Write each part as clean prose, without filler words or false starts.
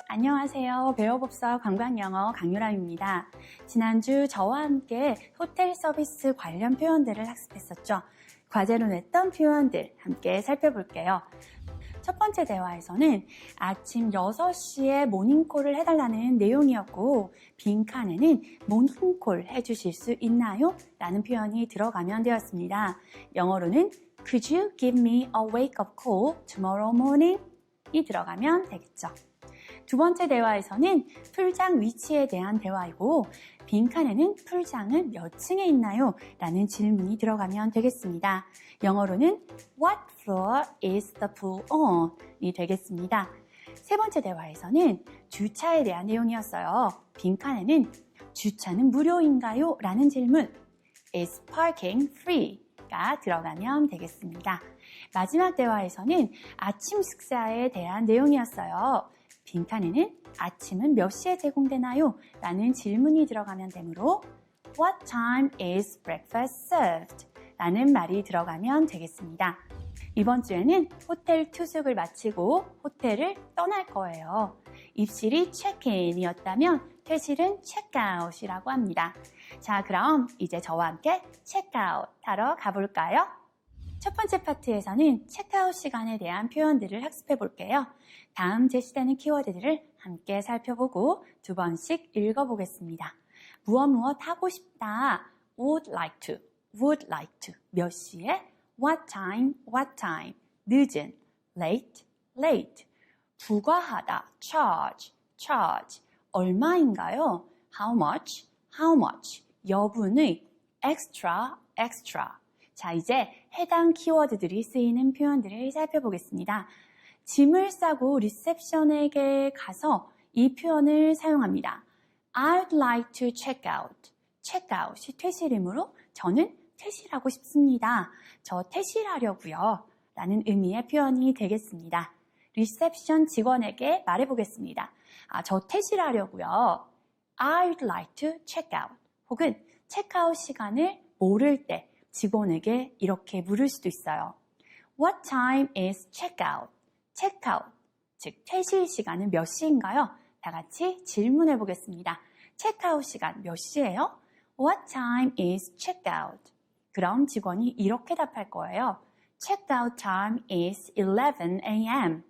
안녕하세요. 배워봅서 관광영어 강유람입니다. 지난주 저와 함께 호텔 서비스 관련 표현들을 학습했었죠. 과제로 냈던 표현들 함께 살펴볼게요. 첫 번째 대화에서는 아침 6시에 모닝콜을 해달라는 내용이었고 빈칸에는 모닝콜 해주실 수 있나요? 라는 표현이 들어가면 되었습니다. 영어로는 Could you give me a wake-up call tomorrow morning? 이 들어가면 되겠죠. 두 번째 대화에서는 풀장 위치에 대한 대화이고 빈칸에는 풀장은 몇 층에 있나요? 라는 질문이 들어가면 되겠습니다. 영어로는 What floor is the pool on? 이 되겠습니다. 세 번째 대화에서는 주차에 대한 내용이었어요. 빈칸에는 주차는 무료인가요? 라는 질문 Is parking free? 가 들어가면 되겠습니다. 마지막 대화에서는 아침 식사에 대한 내용이었어요. 빈칸에는 아침은 몇 시에 제공되나요? 라는 질문이 들어가면 되므로 What time is breakfast served? 라는 말이 들어가면 되겠습니다. 이번 주에는 호텔 투숙을 마치고 호텔을 떠날 거예요. 입실이 체크인이었다면 퇴실은 체크아웃이라고 합니다. 자, 그럼 이제 저와 함께 체크아웃 하러 가볼까요? 첫 번째 파트에서는 체크아웃 시간에 대한 표현들을 학습해 볼게요. 다음 제시되는 키워드들을 함께 살펴보고 두 번씩 읽어보겠습니다. 무엇 하고 싶다. would like to. 몇 시에? what time. 늦은. late. 부과하다. charge. 얼마인가요? how much. 여분의 extra. 자, 이제 해당 키워드들이 쓰이는 표현들을 살펴보겠습니다. 짐을 싸고 리셉션에게 가서 이 표현을 사용합니다. I'd like to check out. checkout이 퇴실이므로 저는 퇴실하고 싶습니다. 저 퇴실하려고요. 라는 의미의 표현이 되겠습니다. 리셉션 직원에게 말해보겠습니다. 저 퇴실하려고요. I'd like to check out. 혹은 체크아웃 시간을 모를 때 직원에게 이렇게 물을 수도 있어요. What time is checkout? 체크아웃, 즉 퇴실 시간은 몇 시인가요? 다 같이 질문해 보겠습니다. 체크아웃 시간 몇 시예요? What time is checkout? 그럼 직원이 이렇게 답할 거예요. Checkout time is 11 a.m.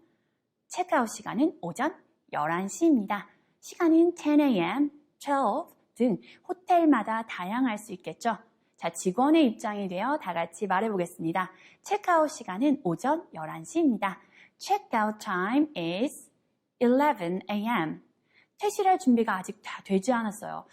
체크아웃 시간은 오전 11시입니다. 시간은 10 a.m., 12 등 호텔마다 다양할 수 있겠죠. 자, 직원의 입장이 되어 다 같이 말해보겠습니다. 체크아웃 시간은 오전 11시입니다. Checkout time is 11 a.m. 퇴실할 준비가 아직 다 되지 않았어요.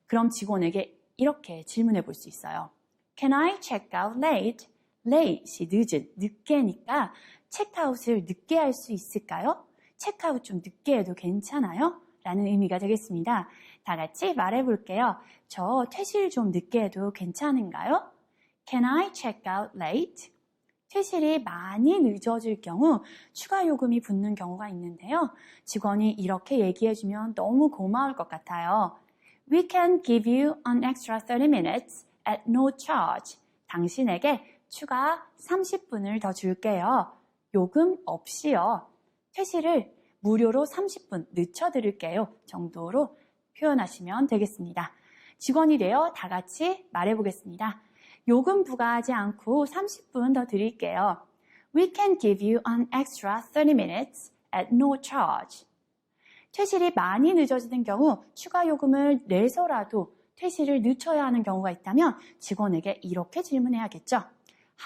그럼 직원에게 이렇게 질문해 볼 수 있어요. Can I check out late? late이 늦은, 늦게니까 체크아웃을 늦게 할 수 있을까요? 체크아웃 좀 늦게 해도 괜찮아요? 라는 의미가 되겠습니다. 다 같이 말해볼게요. 저 퇴실 좀 늦게 해도 괜찮은가요? Can I check out late? 퇴실이 많이 늦어질 경우 추가 요금이 붙는 경우가 있는데요. 직원이 이렇게 얘기해주면 너무 고마울 것 같아요. We can give you an extra 30 minutes at no charge. 당신에게 추가 30분을 더 줄게요. 요금 없이요. 퇴실을 무료로 30분 늦춰드릴게요 정도로 표현하시면 되겠습니다. 직원이 되어 다 같이 말해보겠습니다. 요금 부과하지 않고 30분 더 드릴게요. We can give you an extra 30 minutes at no charge. 퇴실이 많이 늦어지는 경우 추가 요금을 내서라도 퇴실을 늦춰야 하는 경우가 있다면 직원에게 이렇게 질문해야겠죠.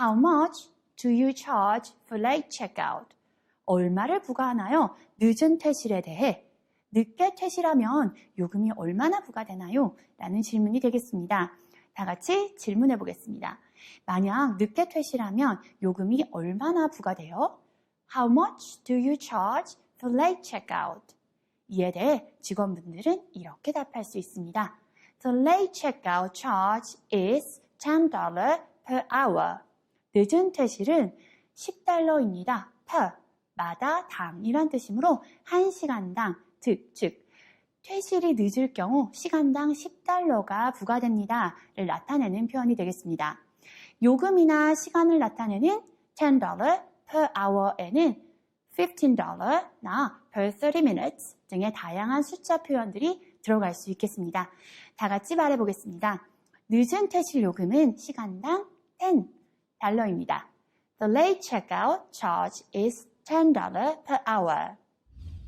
How much do you charge for late checkout? 얼마를 부과하나요? 늦은 퇴실에 대해. 늦게 퇴실하면 요금이 얼마나 부과되나요? 라는 질문이 되겠습니다. 다 같이 질문해 보겠습니다. 만약 늦게 퇴실하면 요금이 얼마나 부과돼요? How much do you charge for late checkout? 이에 대해 직원분들은 이렇게 답할 수 있습니다. The late checkout charge is $10 per hour. 늦은 퇴실은 $10입니다. per, 마다 당이란 뜻이므로 1시간당, 즉 퇴실이 늦을 경우 시간당 $10가 부과됩니다. 를 나타내는 표현이 되겠습니다. 요금이나 시간을 나타내는 $10 per hour에는 $15나 per 30 minutes 등의 다양한 숫자 표현들이 들어갈 수 있겠습니다. 다 같이 말해보겠습니다. 늦은 퇴실 요금은 시간당 $10입니다. The late checkout charge is $10 per hour.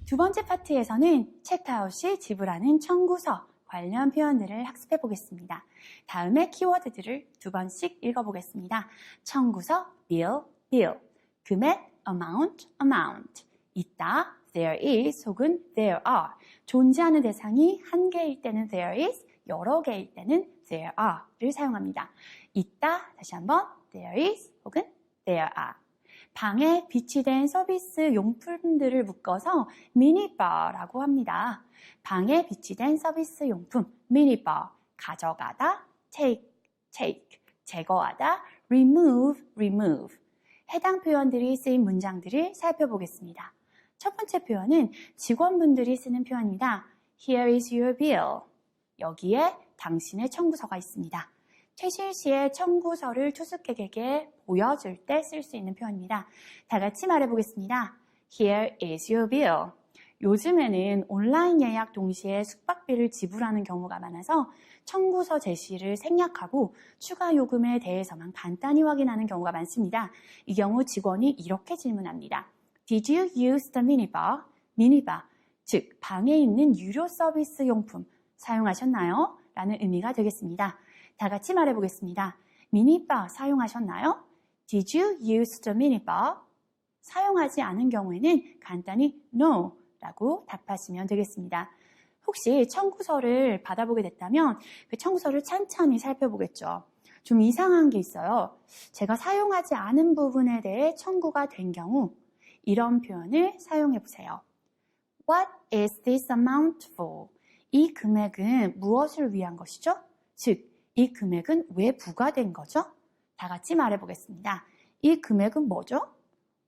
두 번째 파트에서는 체크아웃 시 지불하는 청구서 관련 표현들을 학습해 보겠습니다. 다음에 키워드들을 두 번씩 읽어보겠습니다. 청구서, bill, bill, 금액, amount, amount, 있다, there is 혹은 there are, 존재하는 대상이 한 개일 때는 there is, 여러 개일 때는 there are를 사용합니다. 있다, 다시 한번 there is 혹은 there are. 방에 비치된 서비스 용품들을 묶어서 미니바라고 합니다. 방에 비치된 서비스 용품, 미니바, 가져가다, take, 제거하다, remove. 해당 표현들이 쓰인 문장들을 살펴보겠습니다. 첫 번째 표현은 직원분들이 쓰는 표현입니다. Here is your bill. 여기에 당신의 청구서가 있습니다. 퇴실 시에 청구서를 투숙객에게 보여줄 때 쓸 수 있는 표현입니다. 다 같이 말해보겠습니다. Here is your bill. 요즘에는 온라인 예약 동시에 숙박비를 지불하는 경우가 많아서 청구서 제시를 생략하고 추가 요금에 대해서만 간단히 확인하는 경우가 많습니다. 이 경우 직원이 이렇게 질문합니다. Did you use the minibar? 미니바, 즉 방에 있는 유료 서비스 용품 사용하셨나요? 라는 의미가 되겠습니다. 다 같이 말해보겠습니다. 미니바 사용하셨나요? Did you use the minibar? 사용하지 않은 경우에는 간단히 No 라고 답하시면 되겠습니다. 혹시 청구서를 받아보게 됐다면 그 청구서를 찬찬히 살펴보겠죠. 좀 이상한 게 있어요. 제가 사용하지 않은 부분에 대해 청구가 된 경우 이런 표현을 사용해 보세요. What is this amount for? 이 금액은 무엇을 위한 것이죠? 즉, 이 금액은 왜 부과된 거죠? 다 같이 말해보겠습니다. 이 금액은 뭐죠?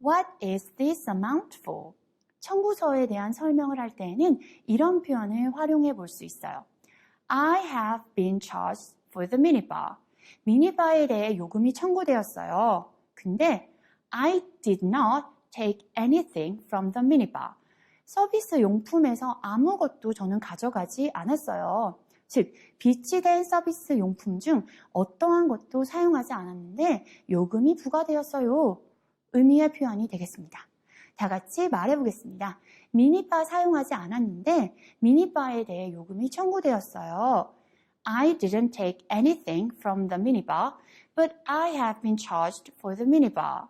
What is this amount for? 청구서에 대한 설명을 할 때에는 이런 표현을 활용해 볼 수 있어요. I have been charged for the minibar. 미니바에 대해 요금이 청구되었어요. 근데 I did not take anything from the minibar. 서비스 용품에서 아무것도 저는 가져가지 않았어요. 즉, 비치된 서비스 용품 중 어떠한 것도 사용하지 않았는데 요금이 부과되었어요. 의미의 표현이 되겠습니다. 다 같이 말해보겠습니다. 미니바 사용하지 않았는데 미니바에 대해 요금이 청구되었어요. I didn't take anything from the minibar, but I have been charged for the minibar.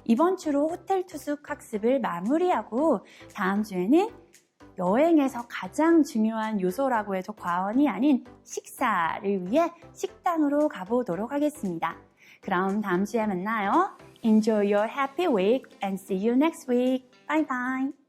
이번 주로 호텔 투숙 학습을 마무리하고 다음 주에는 여행에서 가장 중요한 요소라고 해도 과언이 아닌 식사를 위해 식당으로 가보도록 하겠습니다. 그럼 다음 주에 만나요. Enjoy your happy week and see you next week. Bye bye.